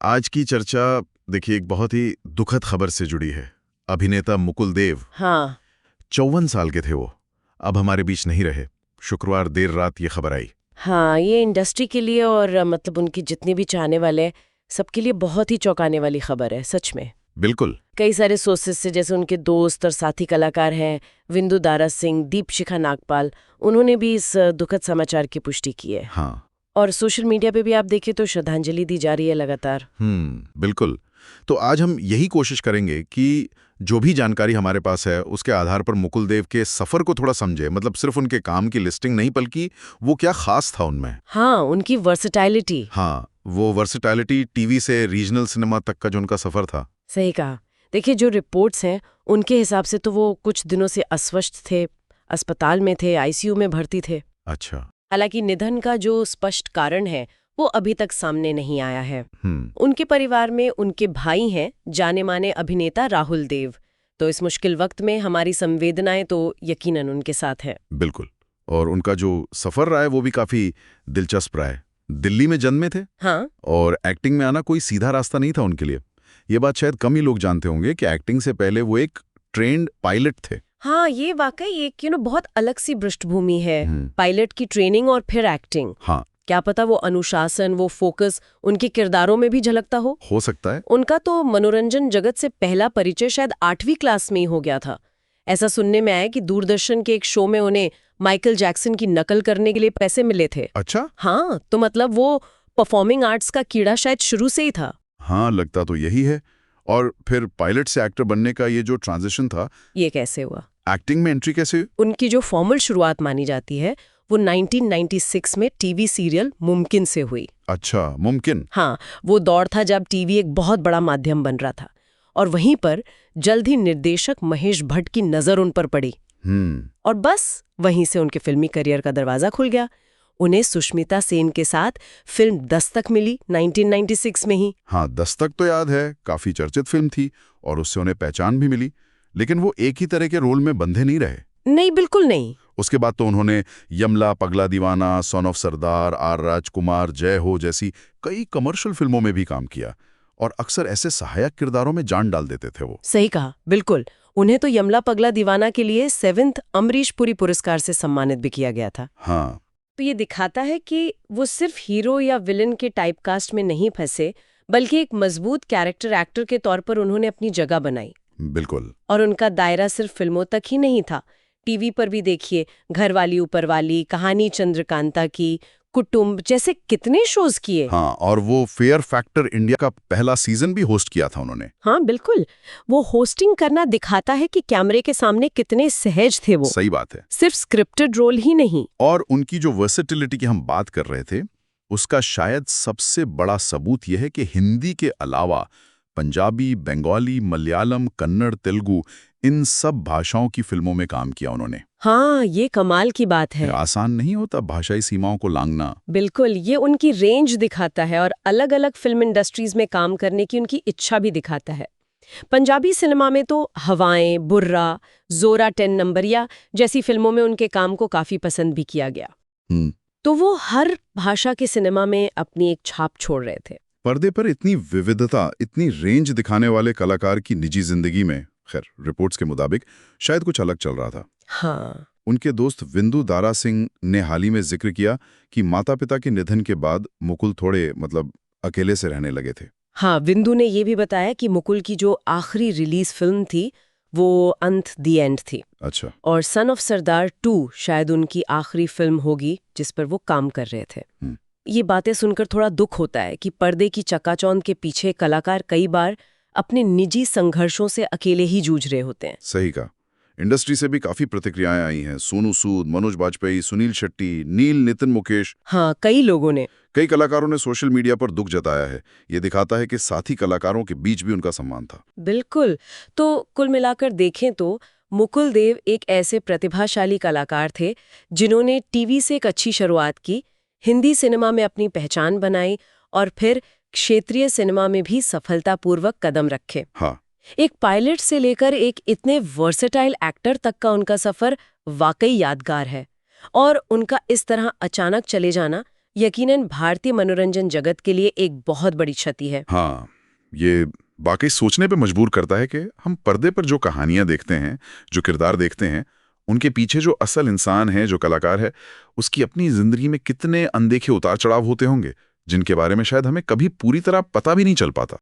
आज की चर्चा देखिए एक बहुत ही दुखद खबर से जुड़ी है। अभिनेता मुकुल देव, हाँ। 54 साल के थे वो, अब हमारे बीच नहीं रहे। शुक्रवार देर रात ये खबर आई। हाँ, ये इंडस्ट्री के लिए और मतलब उनकी जितने भी चाहने वाले हैं, सबके लिए बहुत ही चौंकाने वाली खबर है, सच में। बिल्कुल। कई सारे सोर्सेस से, जैसे उनके दोस्त और साथी कलाकार हैं विंदु दारा सिंह, दीपशिखा नागपाल, उन्होंने भी इस दुखद समाचार की पुष्टि की है। हाँ। और सोशल मीडिया पे भी आप देखें तो श्रद्धांजलि दी जा रही है लगातार। बिल्कुल। तो आज हम यही कोशिश करेंगे कि जो भी जानकारी हमारे पास है उसके आधार पर मुकुल देव के सफर को थोड़ा समझे। मतलब सिर्फ उनके काम की लिस्टिंग नहीं, बल्कि वो क्या खास था उनमें। हाँ, उनकी वर्सेटाइलिटी। हाँ, वो वर्सेटैलिटी, टीवी से रीजनल सिनेमा तक का जो उनका सफर था। सही कहा। देखिए, जो रिपोर्ट्स हैं उनके हिसाब से तो वो कुछ दिनों से अस्वस्थ थे, अस्पताल में थे, आईसीयू में भर्ती थे। अच्छा। हालांकि निधन का जो स्पष्ट कारण है वो अभी तक सामने नहीं आया है। उनके परिवार में उनके भाई हैं, जाने माने अभिनेता राहुल देव। तो इस मुश्किल वक्त में हमारी संवेदनाएं तो यकीनन उनके साथ है। बिल्कुल। और उनका जो सफर रहा है वो भी काफी दिलचस्प रहा है। दिल्ली में जन्मे थे। हाँ। और एक्टिंग में आना कोई सीधा रास्ता नहीं था उनके लिए। ये बात शायद कम ही लोग जानते होंगे कि एक्टिंग से पहले वो एक ट्रेन्ड पायलट थे। हाँ, ये वाकई एक बहुत अलग सी पृष्ठभूमि है। पायलट की ट्रेनिंग और फिर एक्टिंग। हाँ। क्या पता वो अनुशासन, वो फोकस उनके किरदारों में भी झलकता हो सकता है। उनका तो मनोरंजन जगत से पहला परिचय शायद 8वीं क्लास में ही हो गया था। ऐसा सुनने में आया कि दूरदर्शन के एक शो में उन्हें माइकल जैक्सन की नकल करने के लिए पैसे मिले थे। अच्छा। हाँ, तो मतलब वो परफॉर्मिंग आर्ट्स का कीड़ा शायद शुरू से ही था। हाँ, लगता तो यही है। और फिर पायलट से एक्टर बनने का ये जो ट्रांजिशन था, ये कैसे हुआ? एक्टिंग में एंट्री कैसे हुई? उनकी जो फॉर्मल शुरुआत मानी जाती है वो 1996 में टीवी सीरियल मुमकिन से हुई। अच्छा, मुमकिन। हाँ, वो दौर था जब टीवी एक बहुत बड़ा माध्यम बन रहा था और वहीं पर जल्द ही निर्देशक महेश भट्ट की नजर उन पर पड़ी। और बस वहीं से उनके फिल्मी करियर का दरवाजा खुल गया। उन्हें सुष्मिता सेन के साथ फिल्म दस्तक मिली 1996 में ही। हाँ, दस्तक तो याद है, काफी चर्चित फिल्म थी और उससे उन्हें पहचान भी मिली। लेकिन वो एक ही तरह के रोल में बंधे नहीं रहे। नहीं, बिल्कुल नहीं। उसके बाद तो उन्होंने यमला, पगला दीवाना, सन ऑफ सरदार, आर राजकुमार, जय हो जैसी कई कमर्शियल फिल्मों में भी काम किया और अक्सर ऐसे सहायक किरदारों में जान डाल देते थे वो। सही कहा, बिल्कुल। उन्हें तो यमला पगला दीवाना के लिए 7th अमरीश पुरी पुरस्कार से सम्मानित भी किया गया था। हाँ। तो ये दिखाता है कि वो सिर्फ हीरो या विलन के टाइपकास्ट में नहीं फंसे, बल्कि एक मजबूत कैरेक्टर एक्टर के तौर पर उन्होंने अपनी जगह बनाई। बिल्कुल। और उनका दायरा सिर्फ फिल्मों तक ही नहीं था। टीवी पर भी देखिए, घरवाली ऊपरवाली, कहानी चंद्रकांता की, कुटुंब जैसे कितने शोज किए। हाँ, और वो फेयर फैक्टर इंडिया का पहला सीजन भी होस्ट किया था उन्होंने। हाँ, बिल्कुल। वो होस्टिंग करना दिखाता है कि कैमरे के सामने कितने सहज थे वो। सही बात है। सिर्फ स्क्रिप्टेड रोल ही नहीं। और उनकी जो वर्सेटिलिटी की हम बात कर रहे थे, उसका शायद सबसे बड़ा सबूत यह है कि हिंदी के अलावा पंजाबी, बंगाली, मलयालम, कन्नड़, तेलुगु, इन सब भाषाओं की फिल्मों में काम किया उन्होंने। हाँ, ये कमाल की बात है। आसान नहीं होता भाषाई सीमाओं को लांघना। बिल्कुल, ये उनकी रेंज दिखाता है और अलग अलग फिल्म इंडस्ट्रीज में काम करने की उनकी इच्छा भी दिखाता है। पंजाबी सिनेमा में तो हवाएं, बुर्रा, जोरा 10 नंबरिया जैसी फिल्मों में उनके काम को काफी पसंद भी किया गया। तो वो हर भाषा के सिनेमा में अपनी एक छाप छोड़ रहे थे। पर्दे पर इतनी विविधता, इतनी रेंज दिखाने वाले कलाकार की निजी जिंदगी में, खैर रिपोर्ट्स के मुताबिक शायद कुछ अलग चल रहा था। हाँ। उनके दोस्त विंदु दारा सिंह ने हाल ही में जिक्र किया कि माता पिता के निधन के बाद मुकुल थोड़े अकेले से रहने लगे थे। हाँ, विंदु ने ये भी बताया कि मुकुल की जो आखिरी रिलीज फिल्म थी वो अंत दी एंड थी। अच्छा। और सन ऑफ सरदार 2 शायद उनकी आखिरी फिल्म होगी जिस पर वो काम कर रहे थे। ये बातें सुनकर थोड़ा दुख होता है कि पर्दे की चकाचौंध के पीछे कलाकार कई बार अपने निजी संघर्षों से अकेले ही जूझ रहे होते हैं। सही कहा। इंडस्ट्री से भी काफी प्रतिक्रियाएं आई हैं। सोनू सूद, मनोज बाजपेयी, सुनील शेट्टी, नील, नितिन मुकेश। हाँ, कई कलाकारों ने सोशल मीडिया पर दुख जताया है। ये दिखाता है कि साथी कलाकारों के बीच भी उनका सम्मान था। बिल्कुल। तो कुल मिलाकर देखें तो मुकुल देव एक ऐसे प्रतिभाशाली कलाकार थे जिन्होंने टीवी से एक अच्छी शुरुआत की, हिंदी सिनेमा में अपनी पहचान बनाई और फिर क्षेत्रीय सिनेमा में भी सफलतापूर्वक कदम रखे। हाँ। एक पायलट से लेकर एक इतने वर्सेटाइल एक्टर तक का उनका सफर वाकई यादगार है। और उनका इस तरह अचानक चले जाना यकीनन भारतीय मनोरंजन जगत के लिए एक बहुत बड़ी क्षति है। हाँ, ये वाकई सोचने पे मजबूर करता है कि हम पर्दे पर जो कहानियां देखते हैं, जो किरदार देखते हैं, उनके पीछे जो असल इंसान है, जो कलाकार है, उसकी अपनी जिंदगी में कितने अनदेखे उतार चढ़ाव होते होंगे, जिनके बारे में शायद हमें कभी पूरी तरह पता भी नहीं चल पाता।